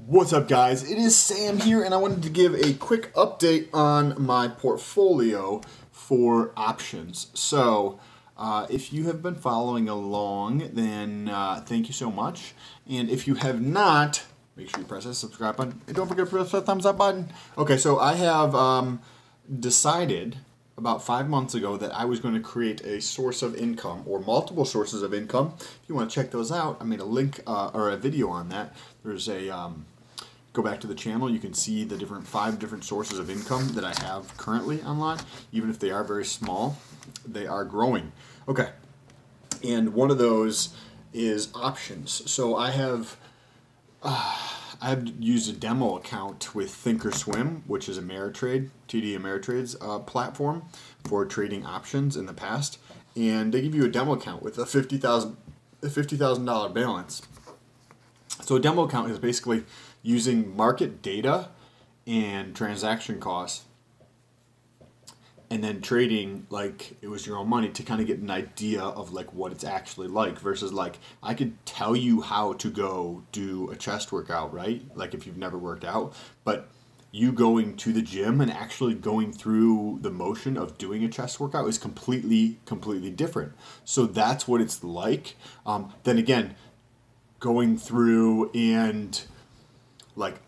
What's up, guys? It is Sam here, and I wanted to give a quick update on my portfolio for options. So, if you have been following along, then thank you so much. And if you have not, make sure you press that subscribe button, and don't forget to press that thumbs up button. Okay, so I have decided about 5 months ago that I was going to create a source of income or multiple sources of income. If you want to check those out, I made a link or a video on that. There's a go back to the channel. You can see the 5 different sources of income that I have currently online. Even if they are very small, they are growing. Okay, and one of those is options. So I've used a demo account with Thinkorswim, which is Ameritrade, TD Ameritrade's platform for trading options in the past, and they give you a demo account with a $50,000 balance. So a demo account is basically using market data and transaction costs, and then trading like it was your own money to kind of get an idea of like what it's actually like versus like I could tell you how to go do a chest workout, right? Like if you've never worked out, but you going to the gym and actually going through the motion of doing a chest workout is completely different. So that's what it's like. Then again, going through and like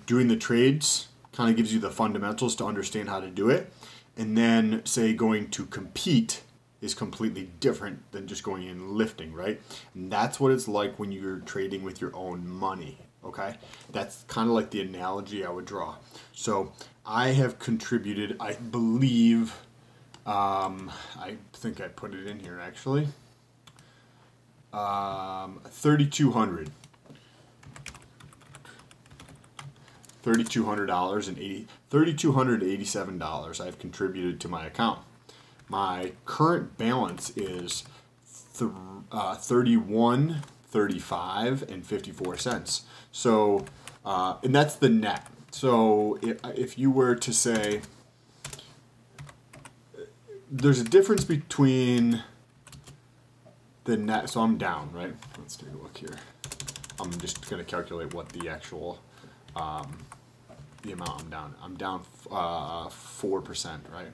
doing the trades kind of gives you the fundamentals to understand how to do it. And then say going to compete is completely different than just going in and lifting, right? And that's what it's like when you're trading with your own money, okay? That's kind of like the analogy I would draw. So I have contributed, I believe, I think I put it in here actually, $3,200. $3,287 I've contributed to my account. My current balance is $31.35 So, and that's the net. So if you were to say, there's a difference between the net. So I'm down, right? Let's take a look here. I'm just going to calculate what the actual the amount I'm down. I'm down 4%, right?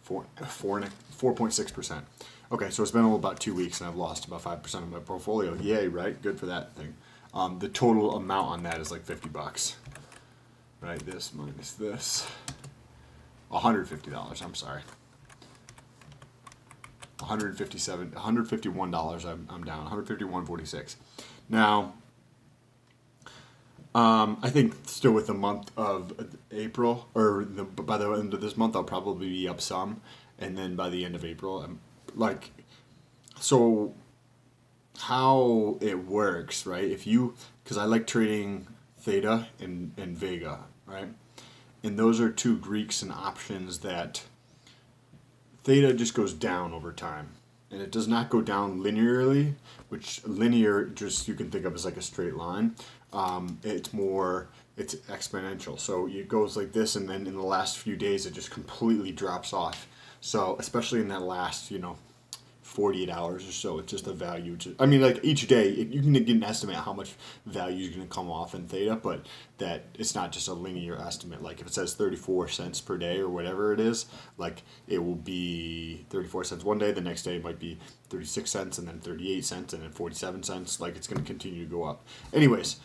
4.6%. Okay, so it's been about 2 weeks and I've lost about 5% of my portfolio. Yay, right? Good for that thing. The total amount on that is like $50, right? This minus this, $150. I'm sorry. $151. I'm down. $151.46. Now, I think still with the month of April, or by the end of this month, I'll probably be up some, and then by the end of April, I'm like, so how it works, right? Because I like trading Theta and Vega, right? And those are two Greeks and options that Theta just goes down over time. And it does not go down linearly, which linear just you can think of as like a straight line. It's exponential. So it goes like this, and then in the last few days it just completely drops off. So especially in that last 48 hours or so, it's just a value. I mean, like each day you can get an estimate how much value is going to come off in Theta, but that it's not just a linear estimate. Like if it says 34 cents per day or whatever it is, like it will be 34 cents one day, the next day it might be 36 cents, and then 38 cents, and then 47 cents. Like it's going to continue to go up. Anyways,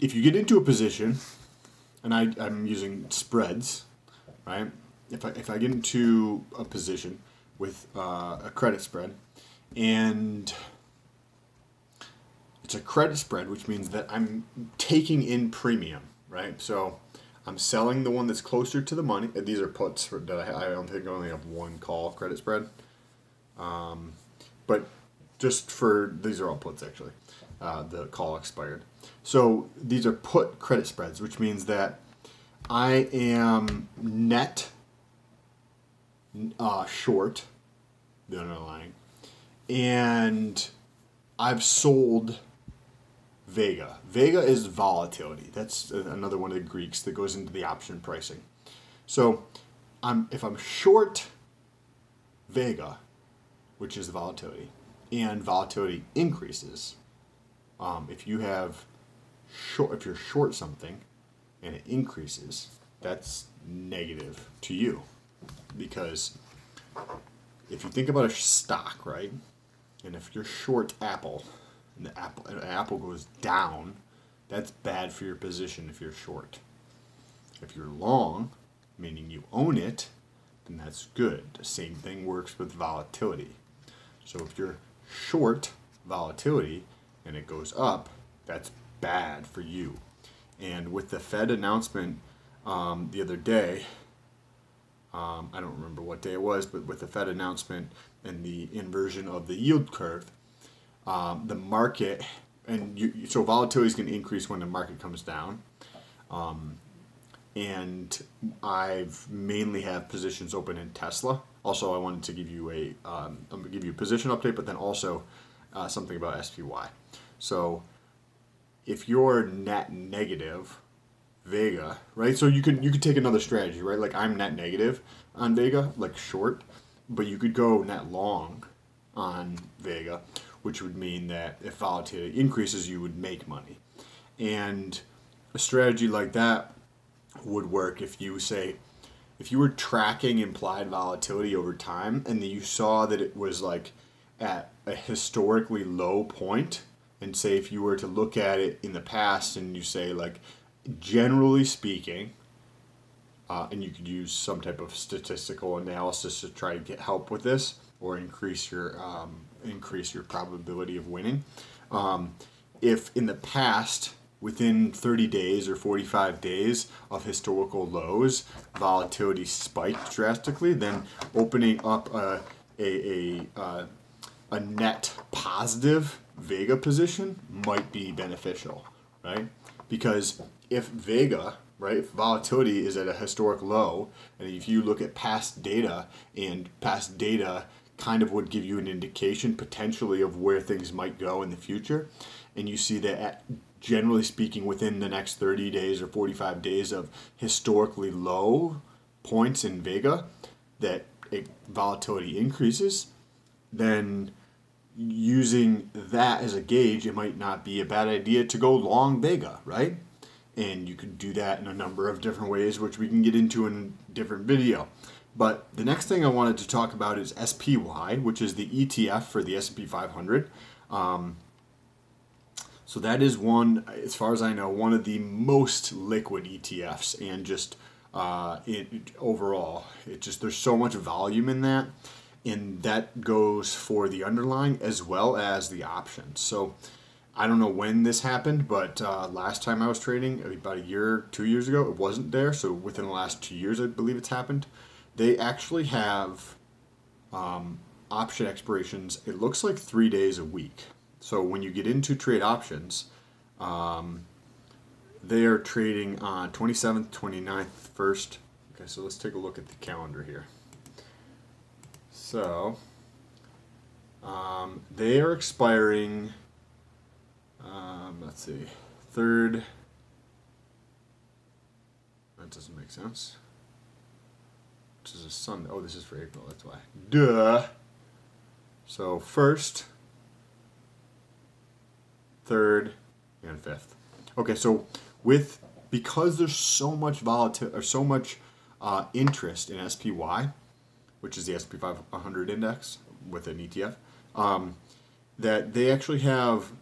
if you get into a position, and I'm using spreads, right? If I get into a position with a credit spread, and it's a credit spread, which means that I'm taking in premium, right? So I'm selling the one that's closer to the money. These are puts that I don't think I only have one call credit spread, but just for these are all puts actually. The call expired, so these are put credit spreads, which means that I am net short the underlying, and I've sold Vega. Vega is volatility. That's another one of the Greeks that goes into the option pricing. So if I'm short Vega, which is the volatility, and volatility increases, if you have if you're short something and it increases, that's negative to you. Because if you think about a stock, right? And if you're short Apple and the Apple goes down, that's bad for your position if you're short. If you're long, meaning you own it, then that's good. The same thing works with volatility. So if you're short volatility and it goes up, that's bad for you. And with the Fed announcement the other day, I don't remember what day it was, but with the Fed announcement and the inversion of the yield curve, the market, so volatility is going to increase when the market comes down. And I've mainly have positions open in Tesla. Also, I wanted to give you I'm going to give you a position update, but then also something about SPY. So if you're net negative Vega, right? So you could take another strategy, right? Like I'm net negative on Vega, like short, but you could go net long on Vega, which would mean that if volatility increases, you would make money. And a strategy like that would work if you were tracking implied volatility over time and then you saw that it was like at a historically low point, and say if you were to look at it in the past and you say like generally speaking, and you could use some type of statistical analysis to try to get help with this or increase your probability of winning. If in the past, within 30 days or 45 days of historical lows, volatility spiked drastically, then opening up a net positive Vega position might be beneficial, right? Because if Vega, right, if volatility is at a historic low, and if you look at past data, and past data kind of would give you an indication potentially of where things might go in the future, and you see that generally speaking within the next 30 days or 45 days of historically low points in Vega, that volatility increases, then using that as a gauge, it might not be a bad idea to go long Vega, right? And you could do that in a number of different ways, which we can get into in a different video. But the next thing I wanted to talk about is SPY, which is the ETF for the S&P 500. So that is one, as far as I know, one of the most liquid ETFs, and just overall, there's so much volume in that. And that goes for the underlying as well as the options. So I don't know when this happened, but last time I was trading, about a year, 2 years ago, it wasn't there. So within the last 2 years, I believe it's happened. They actually have option expirations, it looks like 3 days a week. So when you get into trade options, they are trading on 27th, 29th, 1st. Okay, so let's take a look at the calendar here. So, they are expiring, let's see, 3rd, that doesn't make sense, this is a Sunday, oh this is for April, that's why, duh, so 1st, 3rd, and 5th. Okay, so because there's so much volatility, or so much interest in SPY, which is the S&P 500 index with an ETF, that they actually have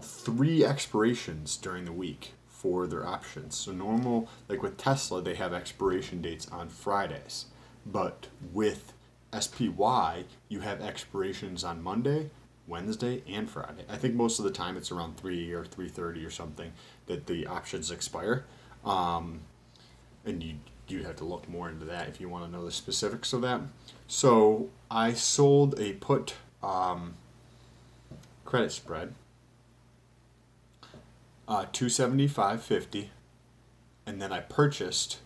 3 expirations during the week for their options. So normal, like with Tesla, they have expiration dates on Fridays. But with SPY, you have expirations on Monday, Wednesday, and Friday. I think most of the time it's around 3 or 3:30 or something that the options expire. And you'd have to look more into that if you want to know the specifics of that. So I sold a put credit spread, 275.50, and then I purchased.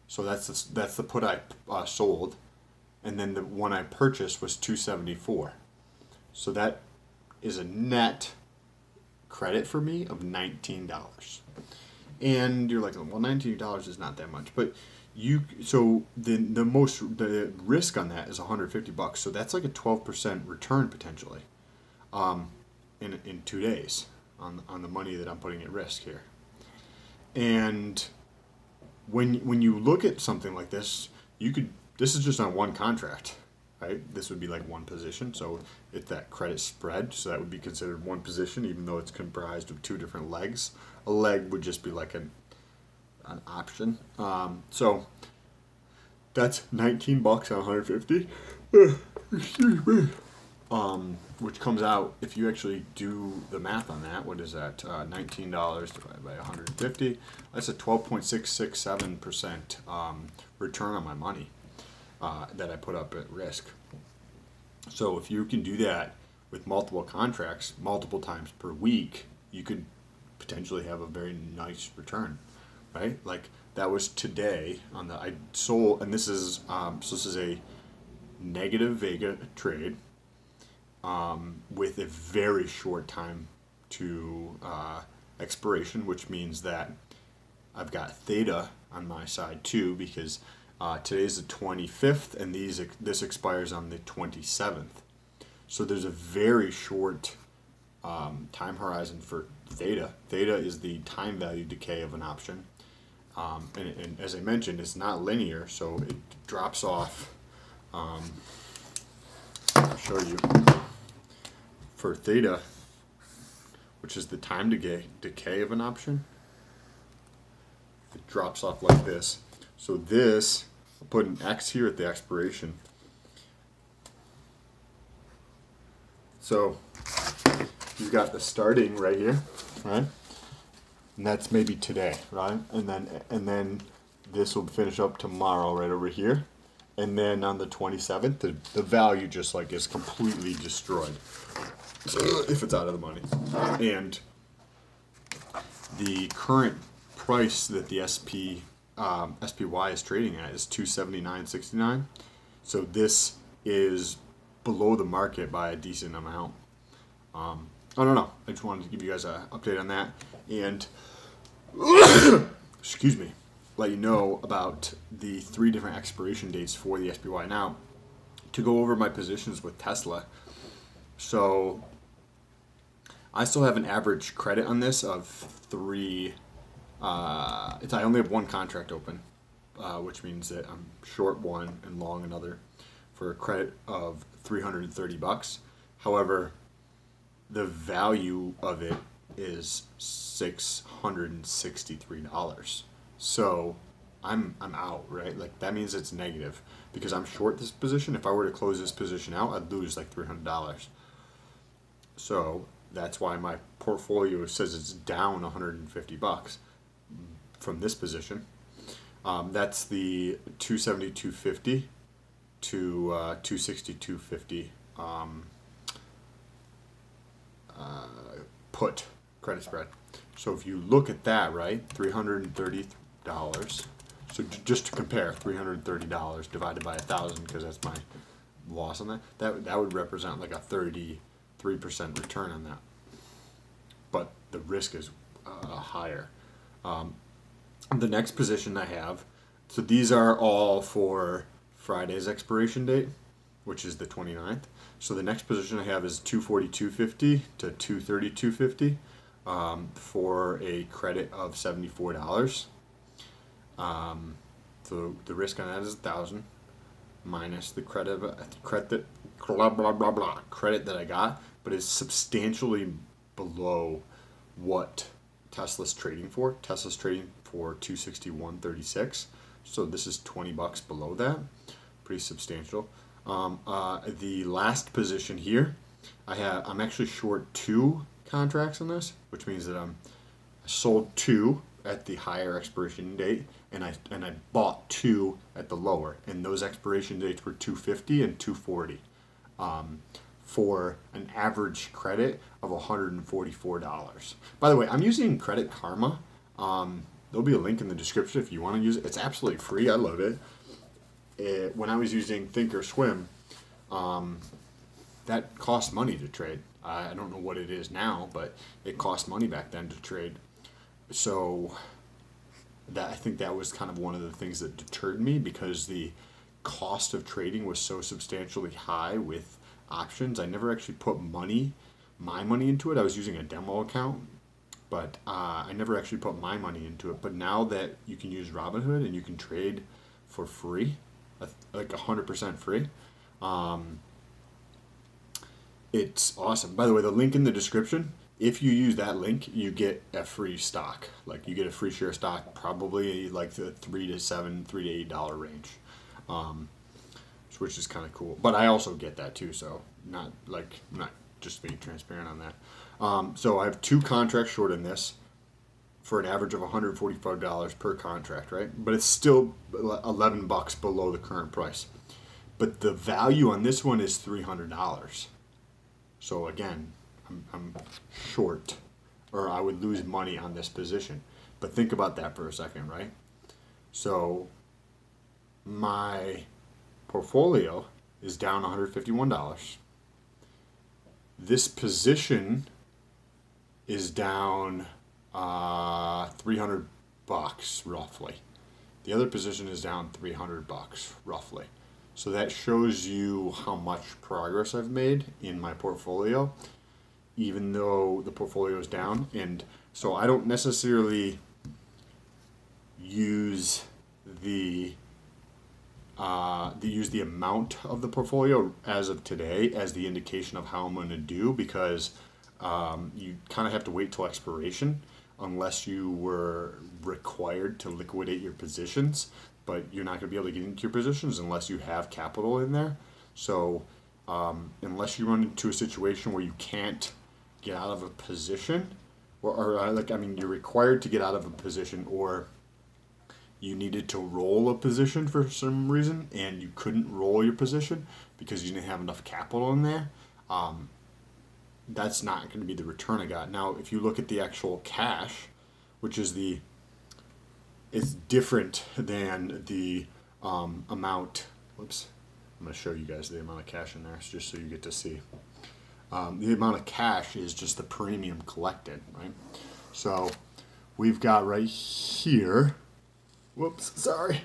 So that's the put I sold, and then the one I purchased was 274. So that is a net credit for me of $19. And you're like, well, $19 is not that much, but the risk on that is $150. So that's like a 12% return potentially, in 2 days. on the money that I'm putting at risk here. And when you look at something like this, this is just on one contract, right? This would be like one position, so it's that credit spread, so that would be considered one position, even though it's comprised of two different legs. A leg would just be like an option. So that's $19 on 150. Excuse me. Which comes out, if you actually do the math on that, what is that? $19 divided by 150. That's a 12.667% return on my money that I put up at risk. So if you can do that with multiple contracts, multiple times per week, you could potentially have a very nice return, right? Like that was today on the I sold, and this is so this is a negative Vega trade. With a very short time to expiration, which means that I've got theta on my side too, because today's the 25th and this expires on the 27th. So there's a very short time horizon for theta. Theta is the time value decay of an option. And as I mentioned, it's not linear, so it drops off. I'll show you. For theta, which is the time decay of an option, it drops off like this. So this, I'll put an X here at the expiration. So you've got the starting right here, right? And that's maybe today, right? And then this will finish up tomorrow right over here. And then on the 27th, the value just like is completely destroyed if it's out of the money. And the current price that the SPY is trading at is 279.69. So this is below the market by a decent amount. I don't know. I just wanted to give you guys an update on that. And excuse me, let you know about the 3 different expiration dates for the SPY. Now, to go over my positions with Tesla, so I still have an average credit on this of 3. I only have one contract open, which means that I'm short one and long another for a credit of $330. However, the value of it is $663. So I'm out, right? Like that means it's negative because I'm short this position. If I were to close this position out, I'd lose like $300. So that's why my portfolio says it's down $150 from this position. That's the 272.50 to 262.50 put credit spread. So if you look at that, right, $330. So just to compare, $330 divided by 1,000, because that's my loss on that. That would represent like a 33% return on that. But the risk is higher. The next position I have, so these are all for Friday's expiration date, which is the 29th. So the next position I have is 242.50 to 232.50 for a credit of $74. So the risk on that is 1,000 minus the credit that I got, but it's substantially below what Tesla's trading for. Tesla's trading for 261.36, so this is $20 below that. Pretty substantial. The last position here, I'm actually short 2 contracts on this, which means that I sold 2 at the higher expiration date, and I bought 2 at the lower, and those expiration dates were 250 and 240 for an average credit of $144. By the way, I'm using Credit Karma. There'll be a link in the description if you want to use it. It's absolutely free. I love it. When I was using Thinkorswim, that cost money to trade. I don't know what it is now, but it cost money back then to trade. So I think that was kind of one of the things that deterred me, because the cost of trading was so substantially high with options. I never actually put money my money into it. I was using a demo account, but I never actually put my money into it. But now that you can use Robinhood and you can trade for free, like 100% free, it's awesome. By the way, the link in the description, if you use that link, you get a free stock. Like you get a free share stock, probably like the $3 to $8 range, which is kind of cool. But I also get that too, so not just being transparent on that. So I have 2 contracts short in this for an average of $145 per contract, right? But it's still $11 below the current price. But the value on this one is $300. So again, I'm short, or I would lose money on this position. But think about that for a second, right? So my portfolio is down $151. This position is down $300 roughly. The other position is down $300 roughly. So that shows you how much progress I've made in my portfolio, even though the portfolio is down. And so I don't necessarily use the amount of the portfolio as of today as the indication of how I'm going to do, because you kind of have to wait till expiration unless you were required to liquidate your positions, but you're not going to be able to get into your positions unless you have capital in there. So unless you run into a situation where you can't get out of a position, you're required to get out of a position, or you needed to roll a position for some reason and you couldn't roll your position because you didn't have enough capital in there, that's not going to be the return I got. Now, if you look at the actual cash, which is it's different than the amount. Whoops. I'm going to show you guys the amount of cash in there just so you get to see. The amount of cash is just the premium collected, right? So we've got right here, whoops, sorry.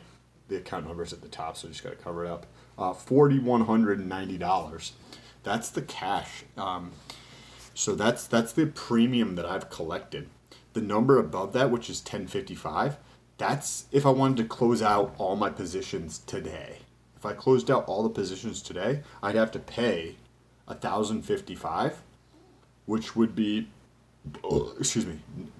The account number's at the top, so I just got to cover it up. $4,190. That's the cash. So that's the premium that I've collected. The number above that, which is 1055, that's if I wanted to close out all my positions today. If I closed out all the positions today, I'd have to pay $1,055, which would be,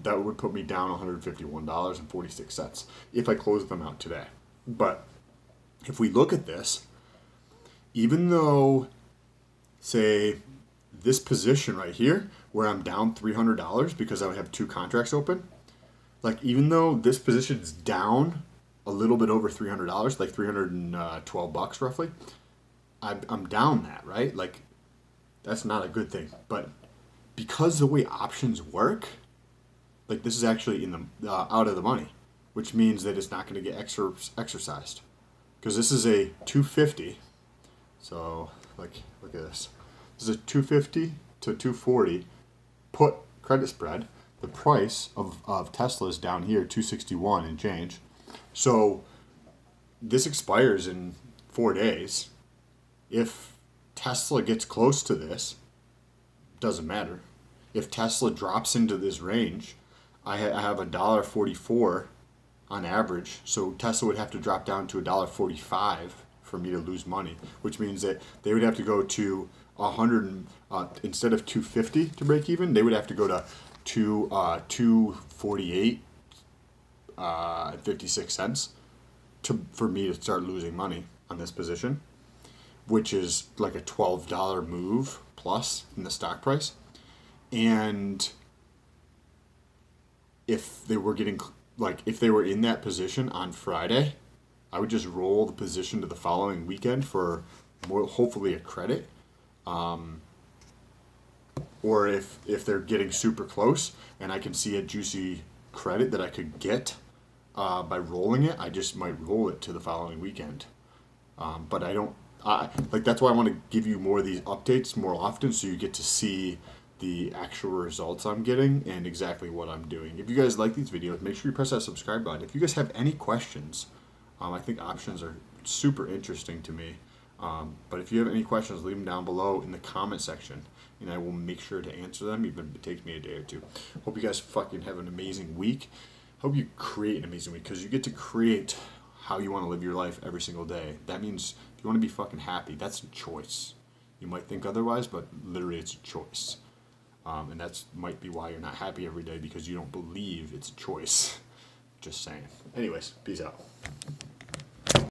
that would put me down $151.46 if I closed them out today. But if we look at this, even though, say, this position right here, where I'm down $300 because I have 2 contracts open, like even though this position's down a little bit over $300, like $312 roughly, I'm down that, right? Like that's not a good thing. But because the way options work, like this is actually in the out of the money, which means that it's not going to get exercised, because this is a 250. So like look at this. This is a 250 to 240 put credit spread. The price of Tesla is down here, 261 and change. So this expires in 4 days. If Tesla gets close to this, doesn't matter. If Tesla drops into this range, I have $1.44 on average. So Tesla would have to drop down to $1.45 for me to lose money, which means that they would have to go to 100 instead of 250 to break even. They would have to go to 248 56 cents for me to start losing money on this position, which is like a $12 move plus in the stock price. And if they were if they were in that position on Friday, I would just roll the position to the following weekend for hopefully a credit. Or if they're getting super close and I can see a juicy credit that I could get by rolling it, I just might roll it to the following weekend. But that's why I want to give you more of these updates more often, so you get to see the actual results I'm getting and exactly what I'm doing. If you guys like these videos, make sure you press that subscribe button. If you guys have any questions, I think options are super interesting to me. But if you have any questions, leave them down below in the comment section, and I will make sure to answer them, even if it takes me a day or two. Hope you guys fucking have an amazing week. Hope you create an amazing week, because you get to create how you want to live your life every single day. That means if you want to be fucking happy, that's a choice. You might think otherwise, but literally it's a choice. And that's might be why you're not happy every day, because you don't believe it's a choice. Just saying. Anyways, peace out.